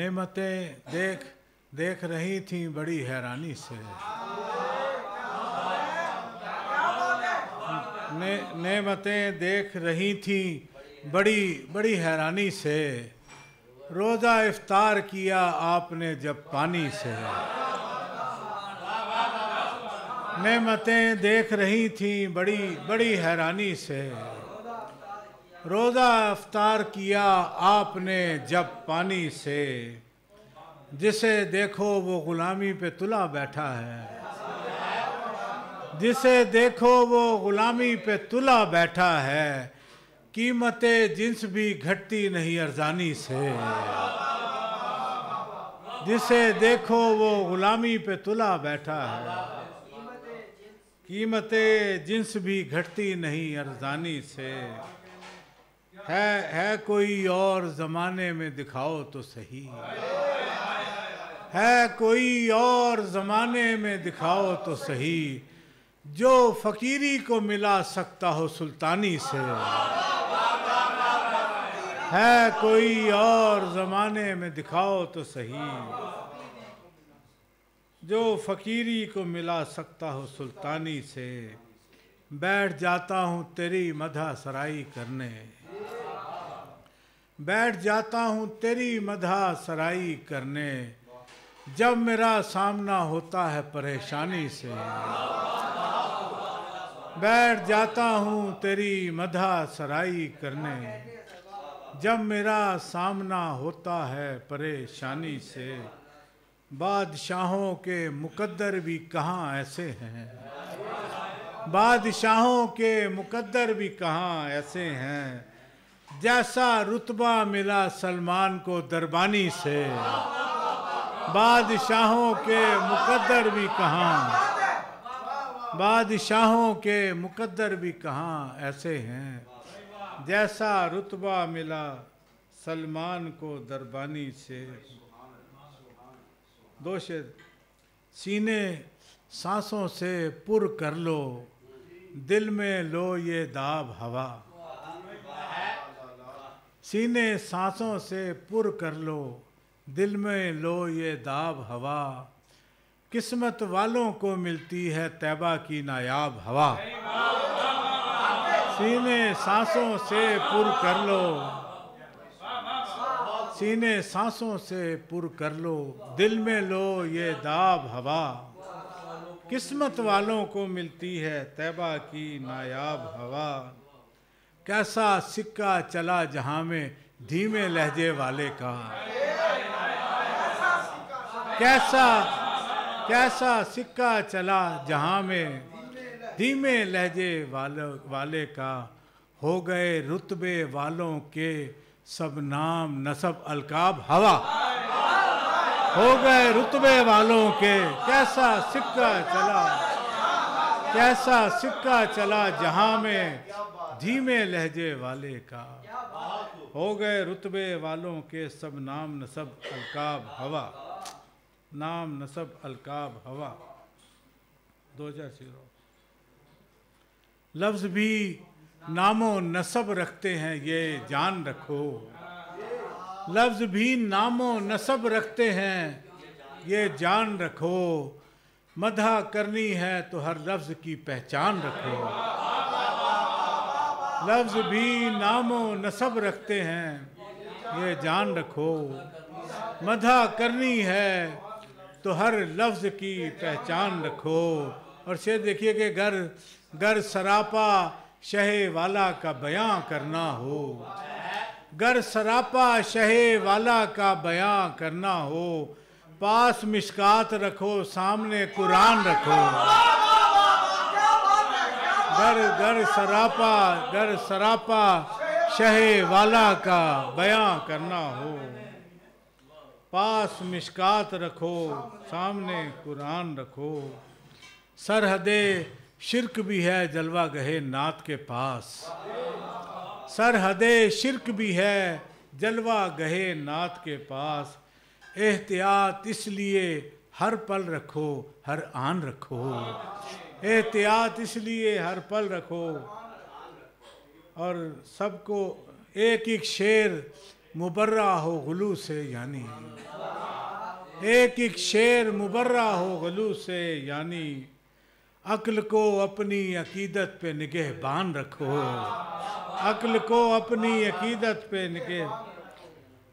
नेमतें देख रही थी बड़ी हैरानी से, नेमतें देख रही थी बड़ी हैरानी से, रोज़ा इफ्तार किया आपने जब पानी से। नेमतें देख रही थी बड़ी हैरानी से, रोज़ा इफ्तार किया आपने जब पानी से। जिसे देखो वो ग़ुलामी पे तुला बैठा है, जिसे देखो वो ग़ुलामी पे तुला बैठा है, कीमते जिन्स भी घटती नहीं अरज़ानी से। जिसे देखो वो ग़ुलामी पे तुला बैठा है, कीमते जिन्स भी घटती नहीं अरज़ानी से। है कोई और ज़माने में दिखाओ तो सही, है कोई और ज़माने में दिखाओ तो सही, जो फ़कीरी को मिला सकता हो सुल्तानी से। है कोई और ज़माने में दिखाओ तो सही, जो फ़कीरी को मिला सकता हो सुल्तानी से। बैठ जाता हूँ तेरी मदह सराई करने, बैठ जाता हूँ तेरी मदह सराई करने, जब मेरा सामना होता है परेशानी से। बैठ जाता हूँ तेरी मदह सराई करने, जब मेरा सामना होता है परेशानी से। बादशाहों के मुकद्दर भी कहाँ ऐसे हैं, बादशाहों के मुकद्दर भी कहाँ ऐसे हैं, जैसा रुतबा मिला सलमान को दरबानी से। बादशाहों के मुकद्दर भी कहाँ, बादशाहों के मुकद्दर भी कहाँ ऐसे हैं, जैसा रुतबा मिला सलमान को दरबानी से। दो शेर। सीने सांसों से पुर कर लो, दिल में लो ये दाब हवा। सीने सांसों से पुर कर लो, दिल में लो ये दाब हवा, किस्मत वालों को मिलती है तैबा की नायाब हवा। सीने सांसों से पुर कर लो, सीने सांसों से पुर कर लो, दिल में लो ये दाब हवा, किस्मत वालों को मिलती है तैबा की नायाब हवा। कैसा सिक्का चला जहां में धीमे लहजे वाले का, कैसा सिक्का चला जहां में धीमे लहजे वाले का, हो गए रुतबे वालों के सब नाम नसब अलकाब हवा। हो गए रुतबे वालों के, कैसा सिक्का चला जहां में धीमे लहजे वाले का, हो गए रुतबे वालों के सब नाम नसब अलकाब हवा। नाम नसब अलकाब हवा। 2000। लफ्ज़ भी नामो नसब रखते हैं ये जान रखो, लफ्ज़ भी नामो नसब रखते हैं ये जान रखो, मदह करनी है तो हर लफ्ज़ की पहचान रखो। लफ्ज़ भी नामो नसब रखते हैं ये जान रखो, मदह करनी है तो हर लफ्ज़ की पहचान रखो। और शेर देखिए कि गर सरापा शहे वाला का बयां करना हो, गर सरापा शहे वाला का बयां करना हो, पास मिशकात रखो सामने कुरान रखो। गर सरापा शहे वाला का बयां करना हो, पास मिशकात रखो सामने कुरान रखो। सरहदे शिर्क भी है जलवा गहे नात के पास, सरहदे शिर्क भी है जलवा गहे नात के पास, एहतियात इसलिए हर पल रखो हर आन रखो, एहतियात इसलिए हर पल रखो। और सबको एक एक शेर मुबर्रा हो गुलू से, यानी एक एक शेर मुबर्रा हो गलू से, यानी अक्ल को अपनी अकीदत पे निगहबान रखो, अक्ल को अपनी अकीदत पे निगह।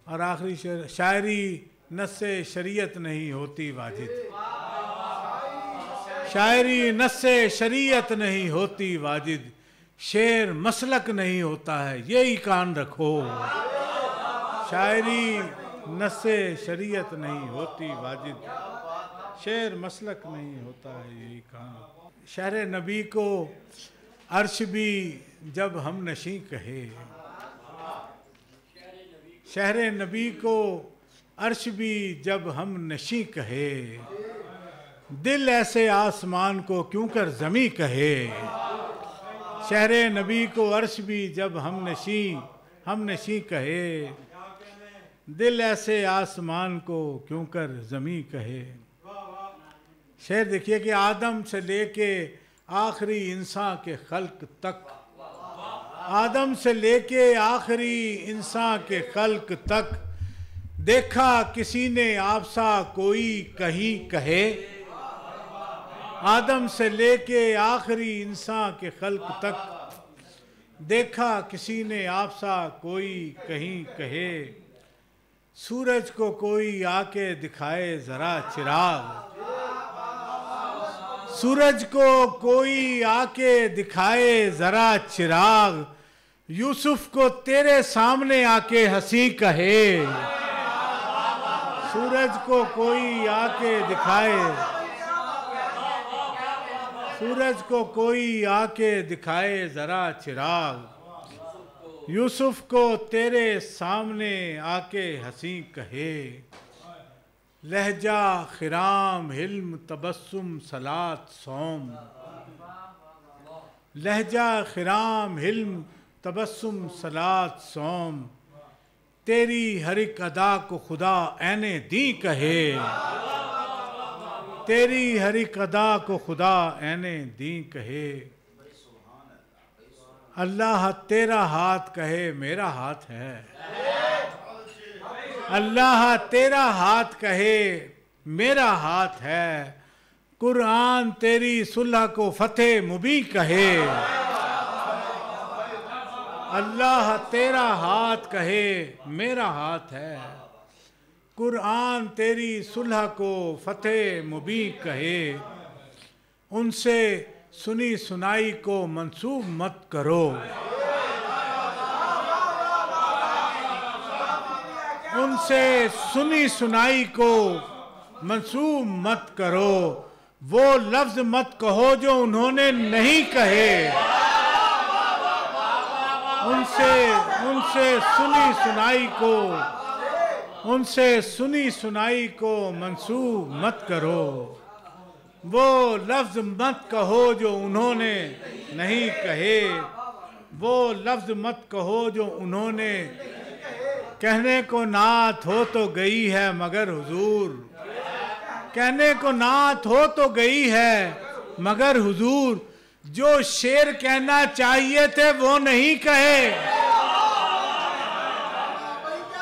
और आखिरी शेर, शायरी नस्से शरीयत नहीं होती वाजिद, शायरी नस्से शरीयत नहीं होती वाजिद, शेर मसलक नहीं होता है यही कान रखो। शायरी नस्से शरीयत नहीं होती वाजिद, शेर मसलक नहीं होता है यही कान। शहर नबी को अर्श भी जब हम नशी कहे, शहर नबी को अर्श भी जब हम नशी कहे, दिल ऐसे आसमान को क्यों कर ज़मी कहे। शहर नबी को अर्श भी जब हम नशी कहे, दिल ऐसे आसमान को क्यों कर ज़मी कहे। शेर देखिए कि आदम से लेके आखिरी इंसान के खल्क तक, आदम से लेके आखिरी इंसान के खल्क तक, देखा किसी ने आपसा कोई कहीं कहे। आदम से लेके आखिरी इंसान के खल्क तक, देखा किसी ने आपसा कोई कहीं कहे। सूरज को कोई आके दिखाए ज़रा चिराग, सूरज को कोई आके दिखाए ज़रा चिराग, यूसुफ को तेरे सामने आके हंसी कहे। सूरज को कोई आके दिखाए, सूरज को कोई आके दिखाए ज़रा चिराग, यूसुफ को तेरे सामने आके हंसी कहे। लहजा खिराम हिल्म तबस्सुम सलात सौम, लहजा खिराम हिल्म तबस्सुम सलात सौम, तेरी हर एक अदा को खुदा ऐने दी कहे। तेरी हर एक अदा को खुदा ऐने दी कहे। अल्लाह तेरा हाथ कहे मेरा हाथ है, अल्लाह तेरा हाथ कहे मेरा हाथ है, कुरान तेरी सुलह को फतेह मुबी कहे। अल्लाह तेरा हाथ कहे मेरा हाथ है, कुरान तेरी सुलह को फतेह मुबी कहे। उनसे सुनी सुनाई को मंसूब मत करो, उनसे सुनी सुनाई को मंसूब मत करो। वो लफ्ज मत कहो जो उन्होंने नहीं कहे, उनसे सुनी सुनाई को, उनसे सुनी सुनाई को मंसूब मत करो। वो लफ्ज मत कहो जो उन्होंने नहीं कहे, वो लफ्ज मत कहो जो उन्होंने। कहने को नात हो तो गई है मगर हुजूर, कहने को नात हो तो गई है मगर हुजूर, जो शेर कहना चाहिए थे वो नहीं कहे।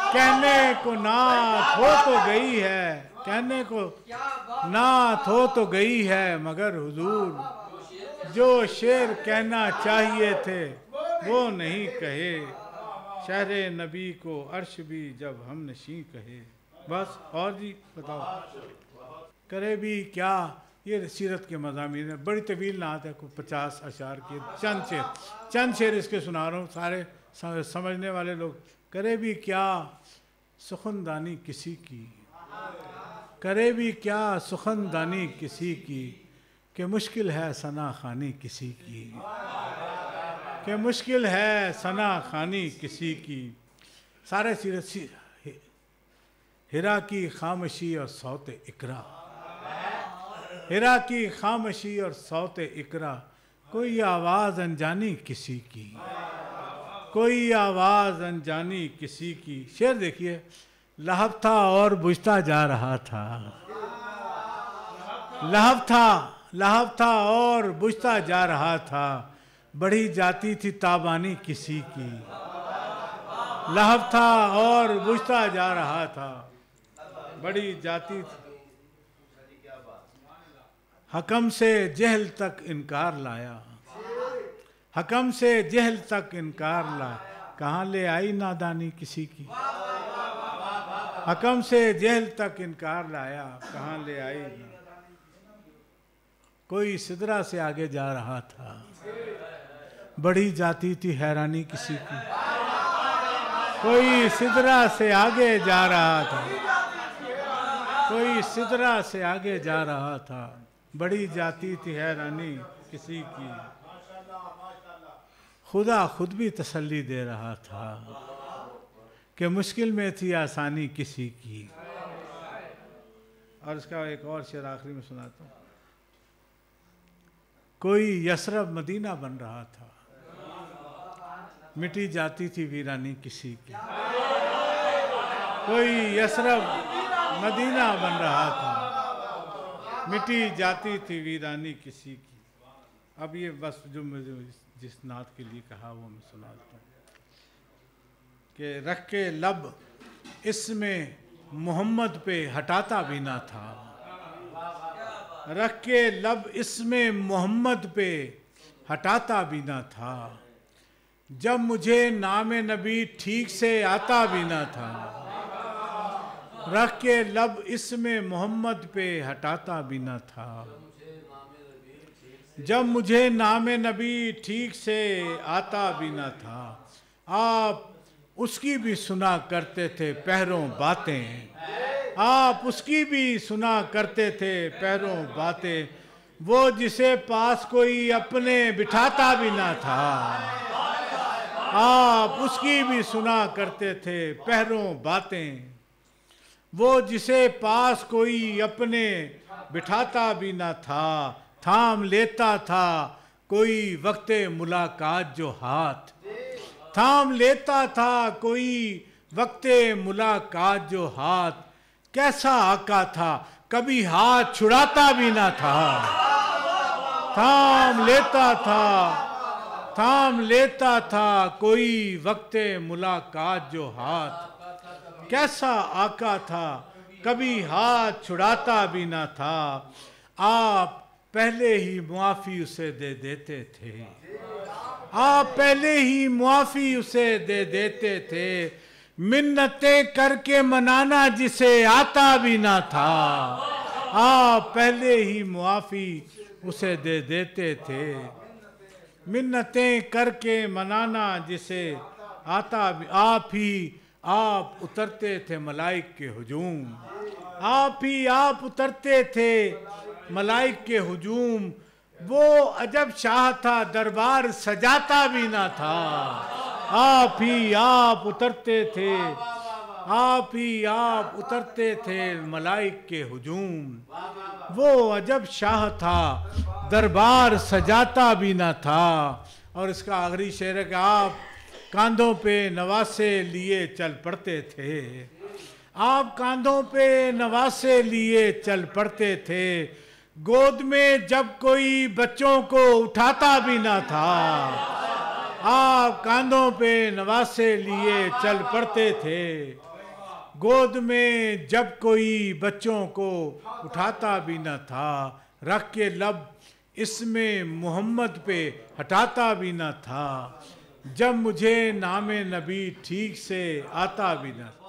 कहने को नात हो तो गई है, कहने को नात हो तो गई है मगर हुजूर, जो शेर कहना चाहिए थे वो नहीं कहे। शहर नबी को अर्श भी जब हम नशी कहे। बस और जी बताओ करे भी क्या। ये सीरत के मज़ामीन है, बड़ी तवील ना आते, कोई 50 अशार के चंद शेर इसके सुना रहा हूँ, सारे समझने वाले लोग। करे भी क्या सुखनदानी किसी की, करे भी क्या सुखनदानी किसी की, कि मुश्किल है सना खानी किसी की, कि मुश्किल है सना खानी किसी की। सारे सीरत हिरा की खामोशी और सौत इकरा, हिरा की खामोशी और सौत इकरा, कोई आवाज़ अनजानी किसी की, कोई आवाज़ अनजानी किसी की। शेर देखिए, लहब था और बुझता जा रहा था, लहब था और बुझता जा रहा था, बढ़ी जाती थी ताबानी किसी की। लहब था और बुझता जा रहा था, बड़ी जाती थी। हकम से जहल तक इनकार लाया, हकम से जहल तक इनकार लाया, कहाँ ले आई नादानी किसी की। हकम से जहल तक इनकार लाया, कहाँ ले आई। कोई सिदरा से आगे जा रहा था, बड़ी जाती थी हैरानी किसी की। कोई सिदरा से आगे जा रहा था, कोई सिदरा से आगे जा रहा था, बड़ी जाती थी हैरानी किसी की। खुदा खुद भी तसल्ली दे रहा था कि मुश्किल में थी आसानी किसी की। और इसका एक और शेर आखिरी में सुनाता हूँ। कोई यसरब मदीना बन रहा था, मिटी जाती थी वीरानी किसी की। कोई यसरब मदीना बन रहा था, मिटी जाती थी वीरानी किसी की। अब ये बस जो मुझे जिस नात के लिए कहा वो मैं सुनाता हूँ कि रख के लब इसमें मोहम्मद पे हटाता भी ना था, रख के लब इसमें मोहम्मद पे हटाता भी ना था, जब मुझे नाम नबी ठीक से आता भी ना था। रख के लब इसमें मोहम्मद पे हटाता भी ना था, जब मुझे नाम नबी ठीक से आता भी ना था। आप उसकी भी सुना करते थे पहरों बातें, आप उसकी भी सुना करते थे पहरों बातें, वो जिसे पास कोई अपने बिठाता भी ना था। आप उसकी भी सुना करते थे पहरों बातें, वो जिसे पास कोई अपने बिठाता भी ना था। थाम लेता था कोई वक्ते मुलाकात जो हाथ, थाम लेता था कोई वक्ते मुलाकात जो हाथ, कैसा आका था कभी हाथ छुड़ाता भी ना था। थाम लेता था, थाम लेता था कोई वक्ते मुलाकात जो हाथ, कैसा आका था कभी हाथ छुड़ाता भी ना था। आप पहले ही मुआफ़ी उसे दे देते थे, आप पहले ही मुआफ़ी उसे दे देते थे, मिन्नतें करके मनाना जिसे आता भी ना था। आप पहले ही मुआफ़ी उसे दे देते थे, मिन्नतें करके मनाना जिसे आता भी। आप उतरते थे मलाइक के हुजूम, आप उतरते थे मलाइक के हुजूम, वो अजब शाह था दरबार सजाता भी ना था। आप उतरते थे, आप उतरते थे मलाइक के हुजूम, वो अजब शाह था दरबार सजाता भी ना था। और इसका आखिरी शेर है कि आप कांधों पे नवासे लिए चल पड़ते थे, आप कांधों पे नवासे लिए चल पड़ते थे, गोद में जब कोई बच्चों को उठाता भी ना था। आप कांधों पे नवासे लिए चल पड़ते थे, गोद में जब कोई बच्चों को उठाता भी ना था। रख के लब इसमें मोहम्मद पे हटाता भी ना था, जब मुझे नाम नबी ठीक से आता भी ना था।